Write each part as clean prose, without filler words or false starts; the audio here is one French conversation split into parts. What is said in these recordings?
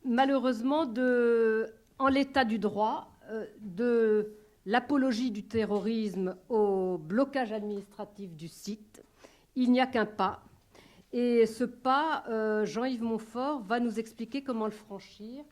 malheureusement, en l'état du droit, de l'apologie du terrorisme au blocage administratif du site, il n'y a qu'un pas. Et ce pas, Jean-Yves Montfort va nous expliquer comment le franchir,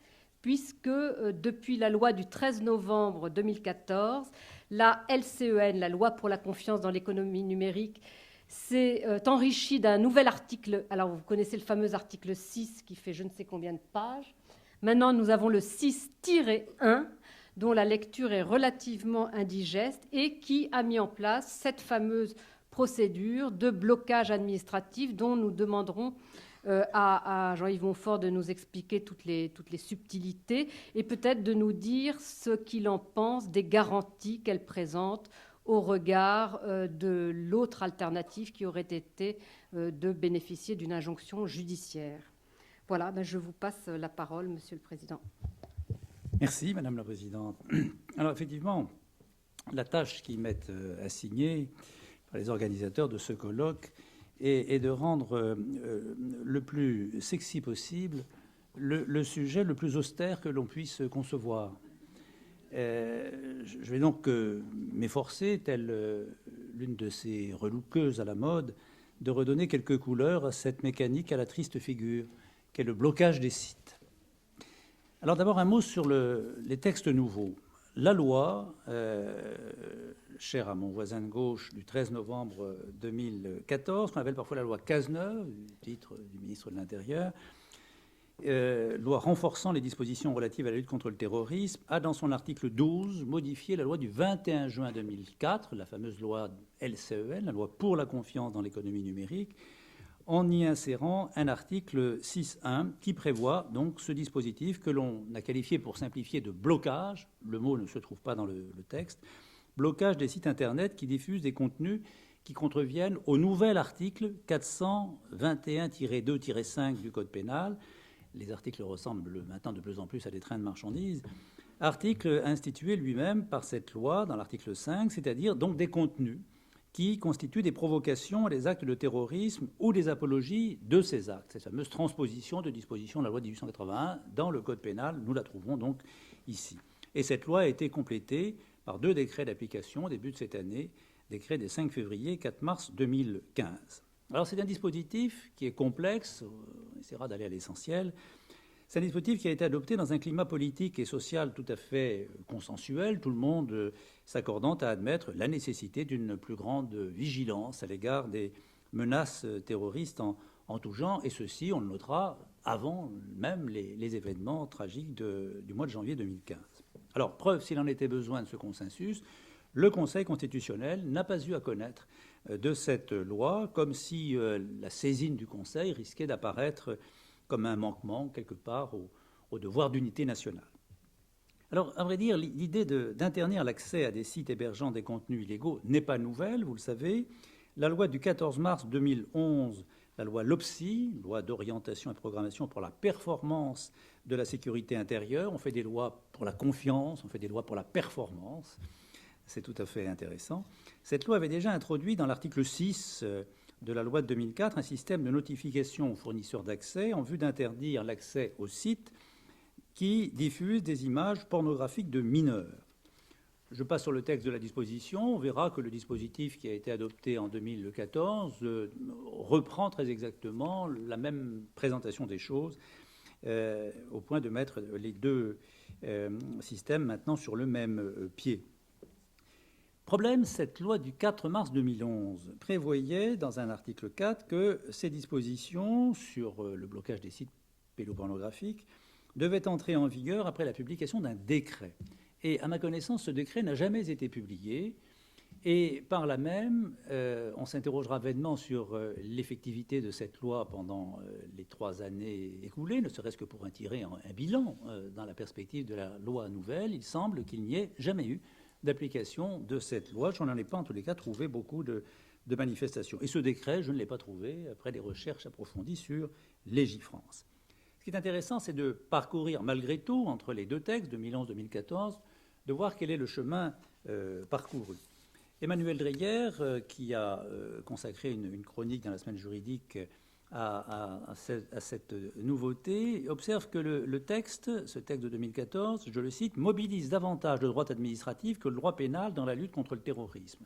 puisque depuis la loi du 13 novembre 2014, la LCEN, la loi pour la confiance dans l'économie numérique, s'est enrichie d'un nouvel article. Alors, vous connaissez le fameux article 6 qui fait je ne sais combien de pages. Maintenant, nous avons le 6-1, dont la lecture est relativement indigeste et qui a mis en place cette fameuse procédure de blocage administratif dont nous demanderons à Jean-Yves Montfort de nous expliquer toutes les subtilités et peut-être de nous dire ce qu'il en pense des garanties qu'elle présente au regard de l'autre alternative qui aurait été de bénéficier d'une injonction judiciaire. Voilà, je vous passe la parole, Monsieur le Président. Merci, Madame la Présidente. Alors, effectivement, la tâche qui m'est assignée par les organisateurs de ce colloque est de rendre le plus sexy possible le sujet le plus austère que l'on puisse concevoir. Je vais donc m'efforcer, telle l'une de ces relouqueuses à la mode, de redonner quelques couleurs à cette mécanique à la triste figure qu'est le blocage des sites. Alors d'abord un mot sur les textes nouveaux. La loi, chère à mon voisin de gauche, du 13 novembre 2014, qu'on appelle parfois la loi Cazeneuve, du titre du ministre de l'Intérieur, loi renforçant les dispositions relatives à la lutte contre le terrorisme, a dans son article 12 modifié la loi du 21 juin 2004, la fameuse loi LCEN, la loi pour la confiance dans l'économie numérique, en y insérant un article 6.1 qui prévoit donc ce dispositif que l'on a qualifié pour simplifier de blocage, le mot ne se trouve pas dans le texte, blocage des sites Internet qui diffusent des contenus qui contreviennent au nouvel article 421-2-5 du Code pénal. Les articles ressemblent maintenant de plus en plus à des trains de marchandises. Article institué lui-même par cette loi dans l'article 5, c'est-à-dire donc des contenus qui constituent des provocations à des actes de terrorisme ou des apologies de ces actes. Cette fameuse transposition de dispositions de la loi de 1881 dans le Code pénal, nous la trouvons donc ici. Et cette loi a été complétée par 2 décrets d'application au début de cette année, décrets des 5 février et 4 mars 2015. Alors c'est un dispositif qui est complexe, on essaiera d'aller à l'essentiel. C'est un dispositif qui a été adopté dans un climat politique et social tout à fait consensuel, tout le monde s'accordant à admettre la nécessité d'une plus grande vigilance à l'égard des menaces terroristes en tout genre, et ceci, on le notera, avant même les événements tragiques du mois de janvier 2015. Alors, preuve s'il en était besoin de ce consensus, le Conseil constitutionnel n'a pas eu à connaître de cette loi, comme si la saisine du Conseil risquait d'apparaître comme un manquement, quelque part, au devoir d'unité nationale. Alors, à vrai dire, l'idée d'interdire l'accès à des sites hébergeant des contenus illégaux n'est pas nouvelle, vous le savez. La loi du 14 mars 2011, la loi LOPSI, loi d'orientation et programmation pour la performance de la sécurité intérieure, on fait des lois pour la confiance, on fait des lois pour la performance. C'est tout à fait intéressant. Cette loi avait déjà introduit dans l'article 6 de la loi de 2004 un système de notification aux fournisseurs d'accès en vue d'interdire l'accès aux sites qui diffusent des images pornographiques de mineurs. Je passe sur le texte de la disposition. On verra que le dispositif qui a été adopté en 2014 reprend très exactement la même présentation des choses, au point de mettre les 2 systèmes maintenant sur le même pied. Problème, cette loi du 4 mars 2011 prévoyait dans un article 4 que ces dispositions sur le blocage des sites pédopornographiques devaient entrer en vigueur après la publication d'un décret. Et à ma connaissance, ce décret n'a jamais été publié. Et par là même, on s'interrogera vainement sur l'effectivité de cette loi pendant les 3 années écoulées, ne serait-ce que pour en tirer un bilan dans la perspective de la loi nouvelle. Il semble qu'il n'y ait jamais eu d'application de cette loi. Je n'en ai pas, en tous les cas, trouvé beaucoup de manifestations. Et ce décret, je ne l'ai pas trouvé après des recherches approfondies sur Légifrance. Ce qui est intéressant, c'est de parcourir, malgré tout, entre les 2 textes, 2011-2014, de voir quel est le chemin parcouru. Emmanuel Dreyer, qui a consacré une chronique dans la semaine juridique à cette nouveauté, observe que ce texte de 2014, je le cite, mobilise davantage le droit administratif que le droit pénal dans la lutte contre le terrorisme.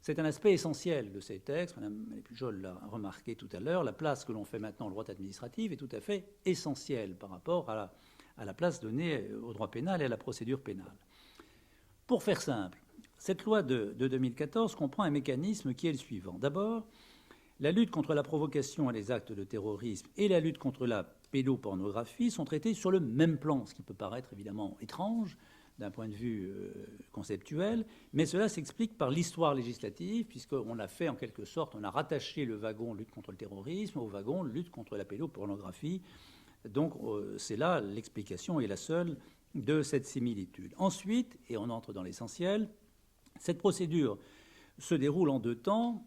C'est un aspect essentiel de ces textes. Mme Pujol l'a remarqué tout à l'heure. La place que l'on fait maintenant au droit administratif est tout à fait essentielle par rapport à la place donnée au droit pénal et à la procédure pénale. Pour faire simple, cette loi de 2014 comprend un mécanisme qui est le suivant. D'abord, la lutte contre la provocation et les actes de terrorisme et la lutte contre la pédopornographie sont traités sur le même plan, ce qui peut paraître évidemment étrange d'un point de vue conceptuel, mais cela s'explique par l'histoire législative, puisqu'on a fait en quelque sorte, on a rattaché le wagon lutte contre le terrorisme au wagon lutte contre la pédopornographie. Donc c'est là l'explication est la seule de cette similitude. Ensuite, et on entre dans l'essentiel, cette procédure se déroule en deux temps.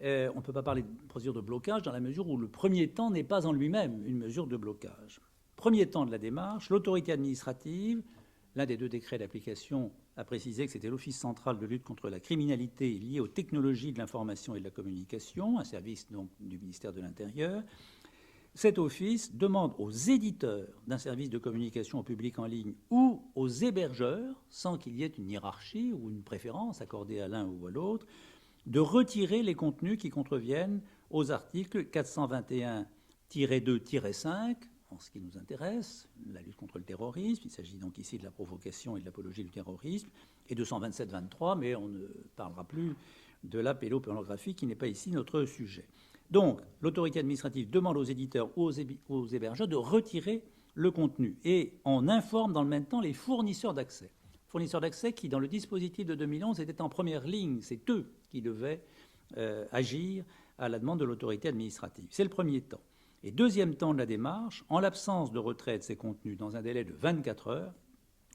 On ne peut pas parler de procédure de blocage dans la mesure où le premier temps n'est pas en lui-même une mesure de blocage. Premier temps de la démarche, l'autorité administrative, l'un des deux décrets d'application a précisé que c'était l'Office central de lutte contre la criminalité liée aux technologies de l'information et de la communication, un service donc du ministère de l'Intérieur. Cet office demande aux éditeurs d'un service de communication au public en ligne ou aux hébergeurs, sans qu'il y ait une hiérarchie ou une préférence accordée à l'un ou à l'autre, de retirer les contenus qui contreviennent aux articles 421-2-5, en ce qui nous intéresse, la lutte contre le terrorisme, il s'agit donc ici de la provocation et de l'apologie du terrorisme, et 227-23, mais on ne parlera plus de la pédopornographie qui n'est pas ici notre sujet. Donc, l'autorité administrative demande aux éditeurs ou aux hébergeurs de retirer le contenu et on informe dans le même temps les fournisseurs d'accès. Fournisseurs d'accès qui, dans le dispositif de 2011, étaient en première ligne. C'est eux qui devaient agir à la demande de l'autorité administrative. C'est le premier temps. Et deuxième temps de la démarche, en l'absence de retrait de ces contenus dans un délai de 24 heures,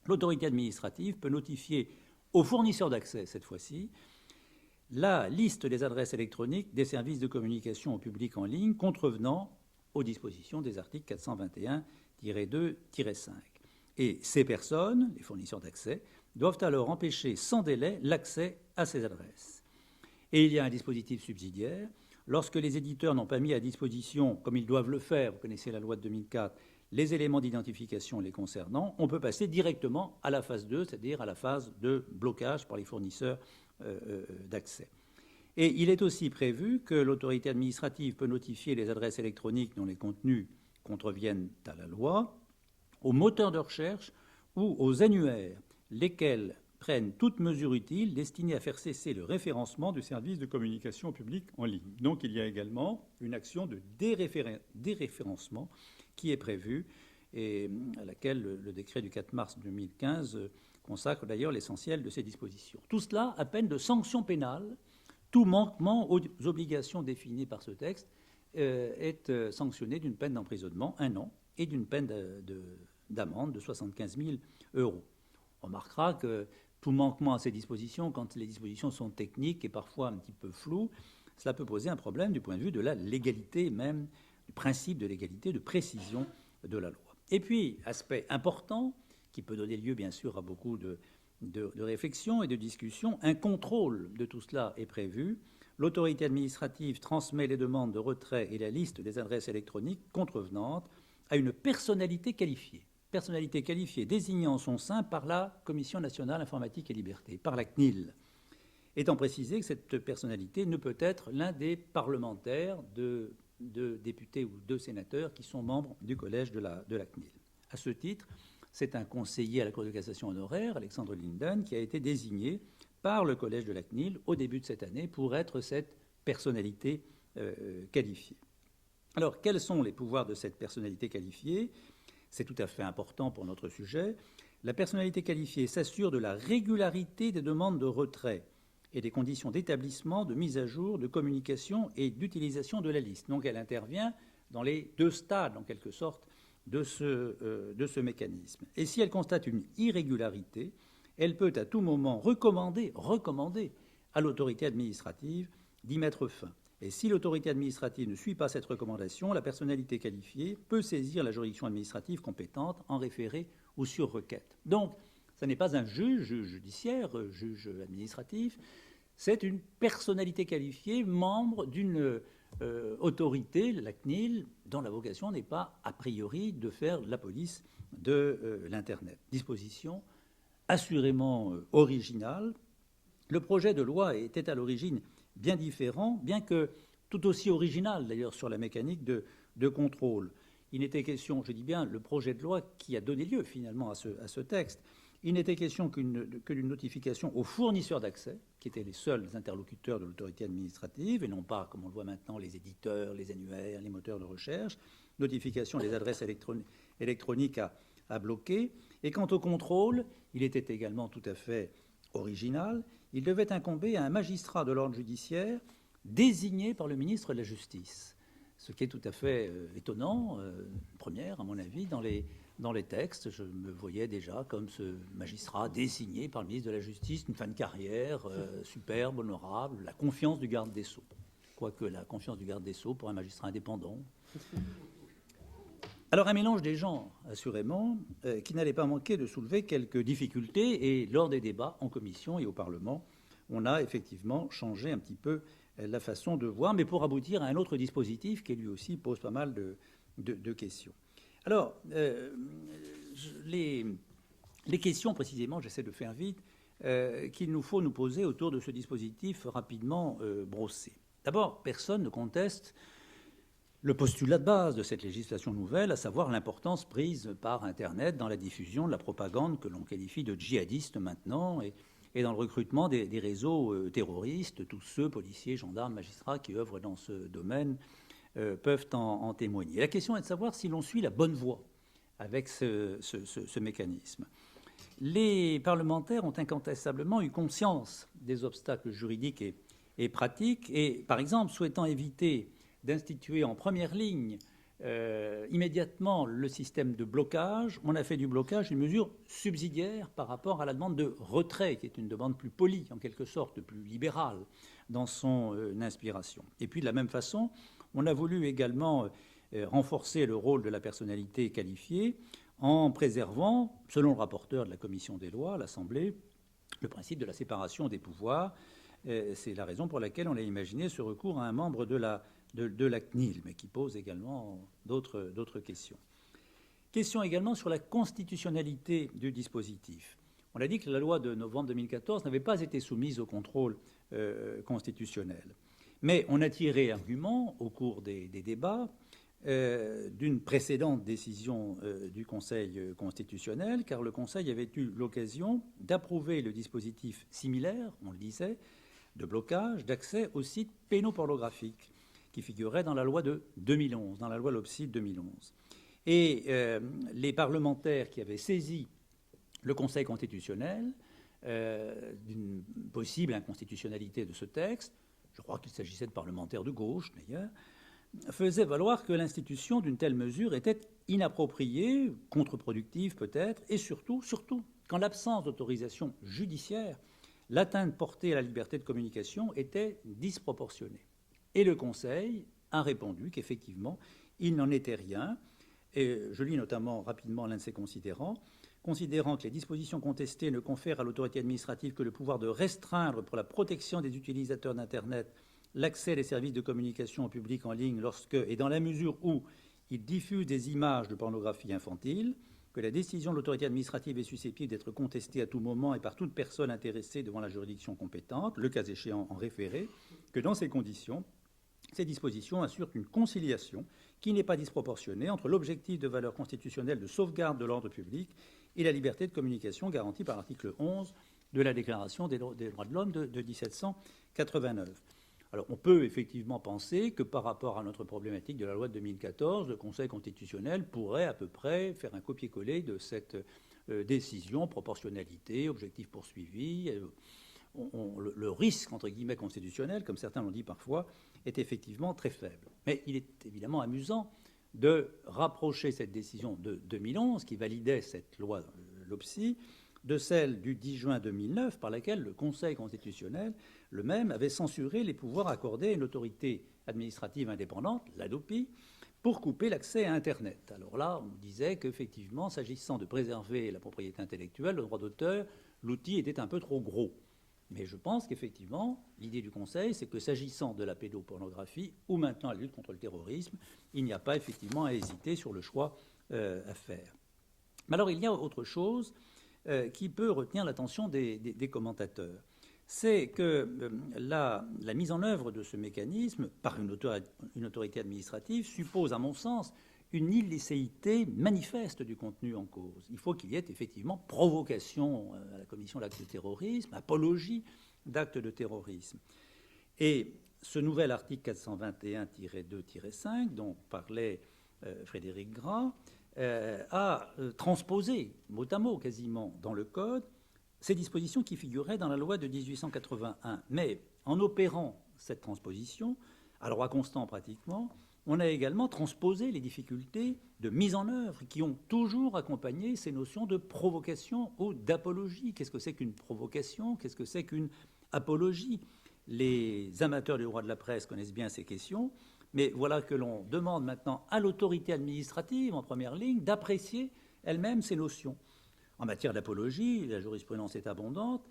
l'autorité administrative peut notifier aux fournisseurs d'accès, cette fois-ci, la liste des adresses électroniques des services de communication au public en ligne contrevenant aux dispositions des articles 421-2-5. Et ces personnes, les fournisseurs d'accès, doivent alors empêcher sans délai l'accès à ces adresses. Et il y a un dispositif subsidiaire. Lorsque les éditeurs n'ont pas mis à disposition, comme ils doivent le faire, vous connaissez la loi de 2004, les éléments d'identification les concernant, on peut passer directement à la phase 2, c'est-à-dire à la phase de blocage par les fournisseurs d'accès. Et il est aussi prévu que l'autorité administrative peut notifier les adresses électroniques dont les contenus contreviennent à la loi aux moteurs de recherche ou aux annuaires, lesquels prennent toute mesure utile destinée à faire cesser le référencement du service de communication au public en ligne. Donc il y a également une action de déréférencement qui est prévue et à laquelle le décret du 4 mars 2015 consacre d'ailleurs l'essentiel de ces dispositions. Tout cela à peine de sanctions pénales. Tout manquement aux obligations définies par ce texte est sanctionné d'une peine d'emprisonnement, 1 an, et d'une peine d'amende de 75 000 euros. On remarquera que tout manquement à ces dispositions, quand les dispositions sont techniques et parfois un petit peu floues, cela peut poser un problème du point de vue de la légalité même, du principe de légalité, de précision de la loi. Et puis, aspect important, qui peut donner lieu bien sûr à beaucoup de réflexion et de discussion, un contrôle de tout cela est prévu. L'autorité administrative transmet les demandes de retrait et la liste des adresses électroniques contrevenantes à une personnalité qualifiée désignée en son sein par la Commission nationale informatique et liberté, par la CNIL, étant précisé que cette personnalité ne peut être l'un des parlementaires, de députés ou de sénateurs qui sont membres du collège de la CNIL. À ce titre, c'est un conseiller à la Cour de cassation honoraire, Alexandre Linden, qui a été désigné par le collège de la CNIL au début de cette année pour être cette personnalité qualifiée. Alors, quels sont les pouvoirs de cette personnalité qualifiée ? C'est tout à fait important pour notre sujet. La personnalité qualifiée s'assure de la régularité des demandes de retrait et des conditions d'établissement, de mise à jour, de communication et d'utilisation de la liste. Donc, elle intervient dans les deux stades, en quelque sorte, de ce mécanisme. Et si elle constate une irrégularité, elle peut à tout moment recommander à l'autorité administrative d'y mettre fin. Et si l'autorité administrative ne suit pas cette recommandation, la personnalité qualifiée peut saisir la juridiction administrative compétente en référé ou sur requête. Donc, ce n'est pas un juge judiciaire, juge administratif, c'est une personnalité qualifiée, membre d'une autorité, la CNIL, dont la vocation n'est pas a priori de faire la police de l'Internet. Disposition assurément originale. Le projet de loi était à l'origine bien différent, bien que tout aussi original d'ailleurs sur la mécanique de contrôle. Il n'était question, je dis bien, le projet de loi qui a donné lieu finalement à ce texte, il n'était question que d'une notification aux fournisseurs d'accès, qui étaient les seuls interlocuteurs de l'autorité administrative, et non pas, comme on le voit maintenant, les éditeurs, les annuaires, les moteurs de recherche, notification des adresses électroniques à bloquer. Et quant au contrôle, il était également tout à fait original. Il devait incomber à un magistrat de l'ordre judiciaire désigné par le ministre de la Justice. Ce qui est tout à fait étonnant, première à mon avis, dans les textes. Je me voyais déjà comme ce magistrat désigné par le ministre de la Justice, une fin de carrière superbe, honorable, la confiance du garde des Sceaux. Quoique la confiance du garde des Sceaux pour un magistrat indépendant. Alors un mélange des genres, assurément, qui n'allait pas manquer de soulever quelques difficultés. Et lors des débats en commission et au Parlement, on a effectivement changé un petit peu la façon de voir, mais pour aboutir à un autre dispositif qui lui aussi pose pas mal de questions. Alors, les questions précisément, j'essaie de faire vite, qu'il nous faut nous poser autour de ce dispositif rapidement brossé. D'abord, personne ne conteste le postulat de base de cette législation nouvelle, à savoir l'importance prise par Internet dans la diffusion de la propagande que l'on qualifie de djihadiste maintenant, et dans le recrutement des réseaux terroristes. Tous ceux, policiers, gendarmes, magistrats qui œuvrent dans ce domaine peuvent en témoigner. La question est de savoir si l'on suit la bonne voie avec ce mécanisme. Les parlementaires ont incontestablement eu conscience des obstacles juridiques et pratiques, et par exemple, souhaitant éviter d'instituer en première ligne immédiatement le système de blocage, on a fait du blocage une mesure subsidiaire par rapport à la demande de retrait, qui est une demande plus polie, en quelque sorte, plus libérale dans son inspiration. Et puis de la même façon, on a voulu également renforcer le rôle de la personnalité qualifiée en préservant, selon le rapporteur de la commission des lois à l'Assemblée, le principe de la séparation des pouvoirs. C'est la raison pour laquelle on a imaginé ce recours à un membre de la CNIL, mais qui pose également d'autres questions. Question également sur la constitutionnalité du dispositif. On a dit que la loi de novembre 2014 n'avait pas été soumise au contrôle constitutionnel. Mais on a tiré argument au cours des débats d'une précédente décision du Conseil constitutionnel, car le Conseil avait eu l'occasion d'approuver le dispositif similaire, on le disait, de blocage d'accès aux sites pénopornographiques qui figurait dans la loi de 2011, dans la loi LOPSI 2011. Et les parlementaires qui avaient saisi le Conseil constitutionnel d'une possible inconstitutionnalité de ce texte, je crois qu'il s'agissait de parlementaires de gauche d'ailleurs, faisaient valoir que l'institution d'une telle mesure était inappropriée, contre-productive peut-être, et surtout, qu'en l'absence d'autorisation judiciaire, l'atteinte portée à la liberté de communication était disproportionnée. Et le Conseil a répondu qu'effectivement, il n'en était rien. Et je lis notamment rapidement l'un de ses considérants. Considérant que les dispositions contestées ne confèrent à l'autorité administrative que le pouvoir de restreindre pour la protection des utilisateurs d'Internet l'accès des services de communication au public en ligne lorsque, et dans la mesure où, ils diffusent des images de pornographie infantile, que la décision de l'autorité administrative est susceptible d'être contestée à tout moment et par toute personne intéressée devant la juridiction compétente, le cas échéant en référé, que dans ces conditions, ces dispositions assurent une conciliation qui n'est pas disproportionnée entre l'objectif de valeur constitutionnelle de sauvegarde de l'ordre public et la liberté de communication garantie par l'article 11 de la Déclaration des droits de l'homme de 1789. Alors, on peut effectivement penser que par rapport à notre problématique de la loi de 2014, le Conseil constitutionnel pourrait à peu près faire un copier-coller de cette décision, proportionnalité, objectif poursuivi. Le risque, entre guillemets, constitutionnel, comme certains l'ont dit parfois, est effectivement très faible. Mais il est évidemment amusant de rapprocher cette décision de 2011, qui validait cette loi LOPSI, de celle du 10 juin 2009, par laquelle le Conseil constitutionnel, le même, avait censuré les pouvoirs accordés à une autorité administrative indépendante, l'ADOPI, pour couper l'accès à Internet. Alors là, on disait qu'effectivement, s'agissant de préserver la propriété intellectuelle, le droit d'auteur, l'outil était un peu trop gros. Mais je pense qu'effectivement, l'idée du Conseil, c'est que s'agissant de la pédopornographie ou maintenant la lutte contre le terrorisme, il n'y a pas effectivement à hésiter sur le choix à faire. Mais alors, il y a autre chose qui peut retenir l'attention des commentateurs. C'est que la mise en œuvre de ce mécanisme par une autorité administrative suppose, à mon sens, une illicéité manifeste du contenu en cause. Il faut qu'il y ait effectivement provocation à la commission d'actes de terrorisme, apologie d'actes de terrorisme. Et ce nouvel article 421-2-5, dont parlait Frédéric Gras, a transposé, mot à mot quasiment, dans le Code, ces dispositions qui figuraient dans la loi de 1881. Mais en opérant cette transposition, à droit constant pratiquement, on a également transposé les difficultés de mise en œuvre qui ont toujours accompagné ces notions de provocation ou d'apologie. Qu'est-ce que c'est qu'une provocation? Qu'est-ce que c'est qu'une apologie? Les amateurs du droit de la presse connaissent bien ces questions, mais voilà que l'on demande maintenant à l'autorité administrative, en première ligne, d'apprécier elle-même ces notions. En matière d'apologie, la jurisprudence est abondante,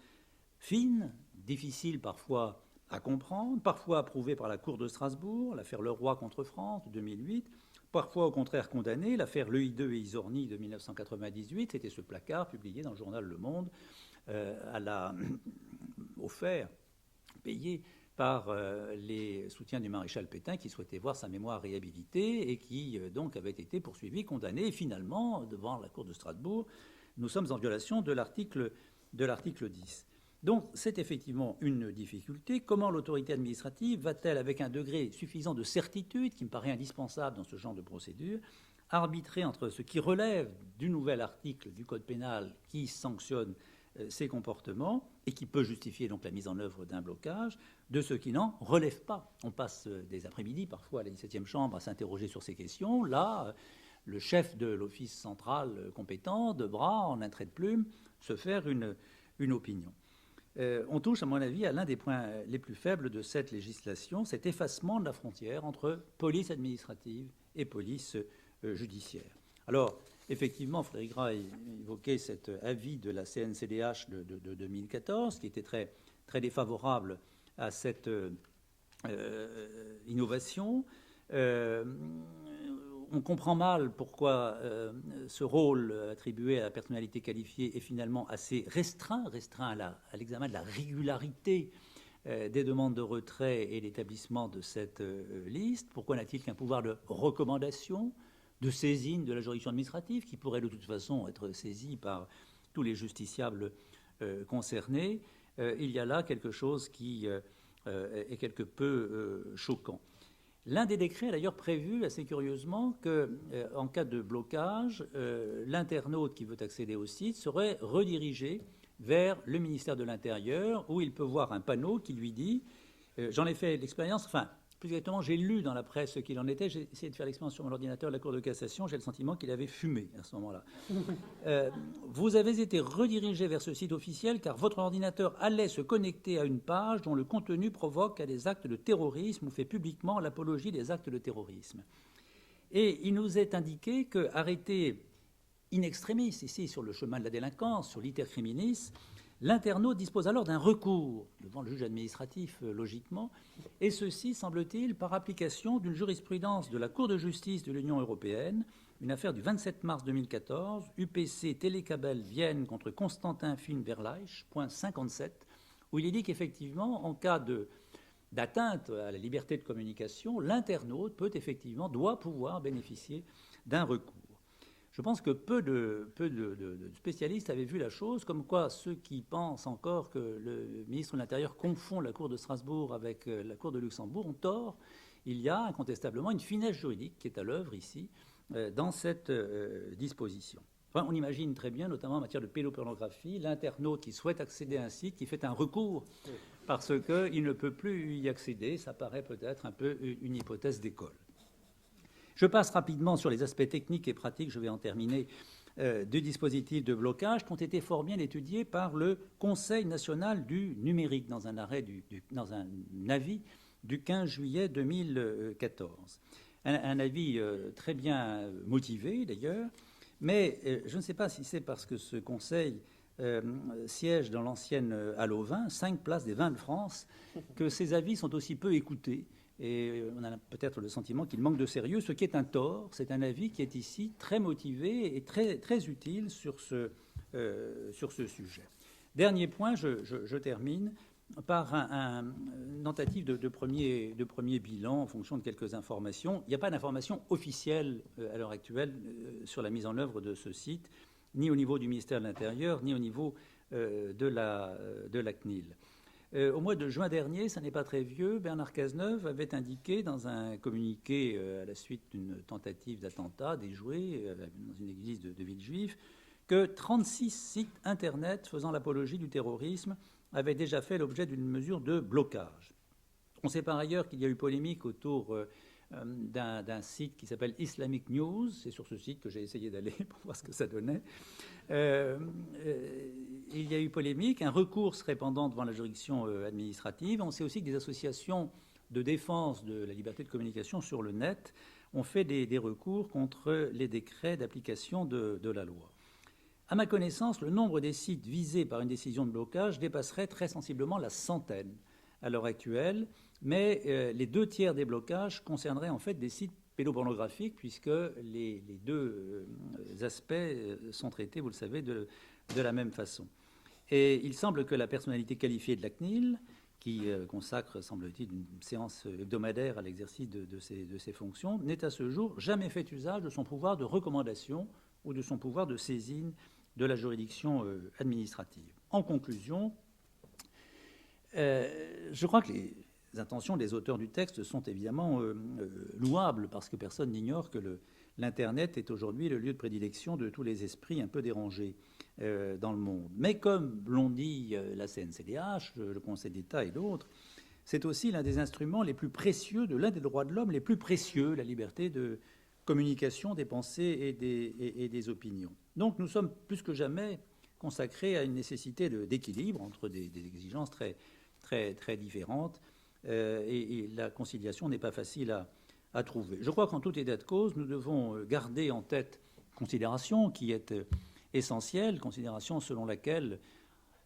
fine, difficile parfois à comprendre, parfois approuvée par la Cour de Strasbourg, l'affaire Leroy contre France de 2008, parfois au contraire condamnée, l'affaire Leuil-II et Isorni de 1998, c'était ce placard publié dans le journal Le Monde, offert, payé par les soutiens du maréchal Pétain qui souhaitaient voir sa mémoire réhabilitée et qui donc avait été poursuivi, condamné, et finalement, devant la Cour de Strasbourg, nous sommes en violation de l'article 10. Donc c'est effectivement une difficulté. Comment l'autorité administrative va-t-elle, avec un degré suffisant de certitude, qui me paraît indispensable dans ce genre de procédure, arbitrer entre ce qui relève du nouvel article du Code pénal qui sanctionne ces comportements et qui peut justifier donc la mise en œuvre d'un blocage, de ce qui n'en relève pas. On passe des après-midi parfois à la 17e chambre à s'interroger sur ces questions. Là, le chef de l'office central compétent devra, en un trait de plume, se faire une opinion. On touche, à mon avis, à l'un des points les plus faibles de cette législation, cet effacement de la frontière entre police administrative et police judiciaire. Alors, effectivement, Frédéric Gras évoquait cet avis de la CNCDH de 2014, qui était très, très défavorable à cette innovation. On comprend mal pourquoi ce rôle attribué à la personnalité qualifiée est finalement assez restreint à l'examen de la régularité des demandes de retrait et l'établissement de cette liste. Pourquoi n'a-t-il qu'un pouvoir de recommandation, de saisine de la juridiction administrative, qui pourrait de toute façon être saisie par tous les justiciables concernés? Il y a là quelque chose qui est quelque peu choquant. L'un des décrets a d'ailleurs prévu, assez curieusement, qu'en cas de blocage, l'internaute qui veut accéder au site serait redirigé vers le ministère de l'Intérieur, où il peut voir un panneau qui lui dit, j'en ai fait l'expérience, enfin, plus exactement, j'ai lu dans la presse ce qu'il en était, j'ai essayé de faire l'expérience sur mon ordinateur de la Cour de cassation, j'ai le sentiment qu'il avait fumé à ce moment-là. Vous avez été redirigé vers ce site officiel car votre ordinateur allait se connecter à une page dont le contenu provoque à des actes de terrorisme ou fait publiquement l'apologie des actes de terrorisme. Et il nous est indiqué qu'arrêté in extremis, ici sur le chemin de la délinquance, sur l'iter criminis, l'internaute dispose alors d'un recours devant le juge administratif, logiquement, et ceci, semble-t-il, par application d'une jurisprudence de la Cour de justice de l'Union européenne, une affaire du 27 mars 2014, UPC Télécabel Vienne contre Constantin Finn-Verleich, point 57, où il est dit qu'effectivement, en cas d'atteinte à la liberté de communication, l'internaute doit pouvoir bénéficier d'un recours. Je pense que peu de spécialistes avaient vu la chose, comme quoi ceux qui pensent encore que le ministre de l'Intérieur confond la Cour de Strasbourg avec la Cour de Luxembourg ont tort. Il y a incontestablement une finesse juridique qui est à l'œuvre ici, dans cette disposition. Enfin, on imagine très bien, notamment en matière de pédopornographie, l'internaute qui souhaite accéder à un site, qui fait un recours parce qu'il ne peut plus y accéder. Ça paraît peut-être un peu une hypothèse d'école. Je passe rapidement sur les aspects techniques et pratiques, je vais en terminer, du dispositif de blocage qui ont été fort bien étudiés par le Conseil national du numérique dans un avis du 15 juillet 2014. Un avis très bien motivé d'ailleurs, mais je ne sais pas si c'est parce que ce Conseil siège dans l'ancienne Halle aux Vins, 5 places des Vins de France, que ses avis sont aussi peu écoutés. Et on a peut-être le sentiment qu'il manque de sérieux, ce qui est un tort. C'est un avis qui est ici très motivé et très, très utile sur ce sujet. Dernier point, je termine par une tentative de premier bilan en fonction de quelques informations. Il n'y a pas d'informations officielles à l'heure actuelle sur la mise en œuvre de ce site, ni au niveau du ministère de l'Intérieur, ni au niveau de la CNIL. Au mois de juin dernier, ça n'est pas très vieux, Bernard Cazeneuve avait indiqué dans un communiqué à la suite d'une tentative d'attentat déjoué dans une église de Villejuif que 36 sites Internet faisant l'apologie du terrorisme avaient déjà fait l'objet d'une mesure de blocage. On sait par ailleurs qu'il y a eu polémique autour d'un site qui s'appelle Islamic News. C'est sur ce site que j'ai essayé d'aller pour voir ce que ça donnait. Il y a eu polémique. Un recours serait pendant devant la juridiction administrative. On sait aussi que des associations de défense de la liberté de communication sur le net ont fait des recours contre les décrets d'application de la loi. À ma connaissance, le nombre des sites visés par une décision de blocage dépasserait très sensiblement la centaine à l'heure actuelle, mais les 2 tiers des blocages concerneraient en fait des sites pédopornographiques, puisque les 2 aspects sont traités, vous le savez, de la même façon. Et il semble que la personnalité qualifiée de la CNIL, qui consacre, semble-t-il, une séance hebdomadaire à l'exercice de ses fonctions, n'ait à ce jour jamais fait usage de son pouvoir de recommandation ou de son pouvoir de saisine de la juridiction administrative. En conclusion, je crois que les intentions des auteurs du texte sont évidemment louables, parce que personne n'ignore que l'Internet est aujourd'hui le lieu de prédilection de tous les esprits un peu dérangés dans le monde. Mais comme l'ont dit la CNCDH, le Conseil d'État et d'autres, c'est aussi l'un des instruments les plus précieux de l'un des droits de l'homme les plus précieux, la liberté de communication des pensées et des opinions. Donc nous sommes plus que jamais consacrés à une nécessité d'équilibre entre des exigences très, très, très différentes, et la conciliation n'est pas facile à trouver. Je crois qu'en tout état de cause, nous devons garder en tête considération qui est essentielle, considération selon laquelle,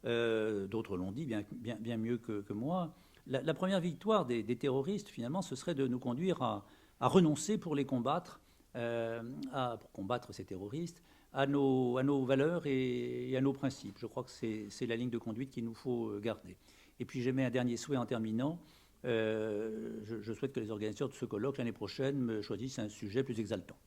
d'autres l'ont dit bien mieux que moi, la première victoire des terroristes, finalement, ce serait de nous conduire à renoncer pour les combattre, pour combattre ces terroristes, à nos valeurs et à nos principes. Je crois que c'est la ligne de conduite qu'il nous faut garder. Et puis j'émets un dernier souhait en terminant. Je souhaite que les organisateurs de ce colloque l'année prochaine me choisissent un sujet plus exaltant.